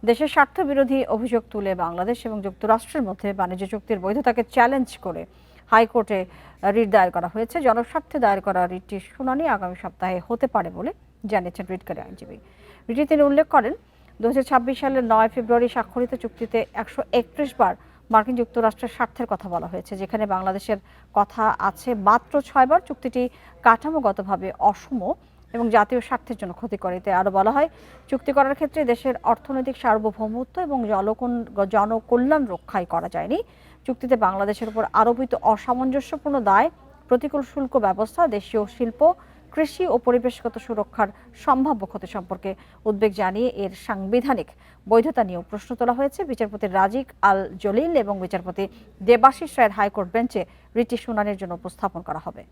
দেশের স্বার্থবিরোধী অভিযোগ তুলে বাংলাদেশ এবং যুক্তরাষ্ট্রের মধ্যে বাণিজ্য চুক্তির বৈধতাকে চ্যালেঞ্জ করে হাইকোর্টে রিট দায়ের করা হয়েছে। জনস্বার্থে দায়ের করা রিটটির শুনানি আগামী সপ্তাহে হতে পারে বলে জানিয়েছেন রিটকারী আইনজীবী। রিটে তিনি উল্লেখ করেন, 2026 সালের 9 ফেব্রুয়ারি স্বাক্ষরিত চুক্তিতে 131 বার মার্কিন যুক্তরাষ্ট্রের স্বার্থের কথা বলা হয়েছে, যেখানে বাংলাদেশের কথা আছে মাত্র 6 বার। চুক্তিটি কাঠামোগতভাবে অসম এবং জাতীয় স্বার্থের জন্য ক্ষতিকর। এতে আরও বলা হয়, চুক্তি করার ক্ষেত্রে দেশের অর্থনৈতিক সার্বভৌমত্ব এবং জনকল্যাণ রক্ষাই করা যায়নি। চুক্তিতে বাংলাদেশের উপর আরোপিত অসামঞ্জস্যপূর্ণ দায়, প্রতিকূল শুল্ক ব্যবস্থা, দেশীয় শিল্প, কৃষি ও পরিবেশগত সুরক্ষার সম্ভাব্য ক্ষতি সম্পর্কে উদ্বেগ জানিয়ে এর সাংবিধানিক বৈধতা নিয়েও প্রশ্ন তোলা হয়েছে। বিচারপতি রাজিক আল জলিল এবং বিচারপতি দেবাশিস রায়ের হাইকোর্ট বেঞ্চে রিটটি শুনানির জন্য উপস্থাপন করা হবে।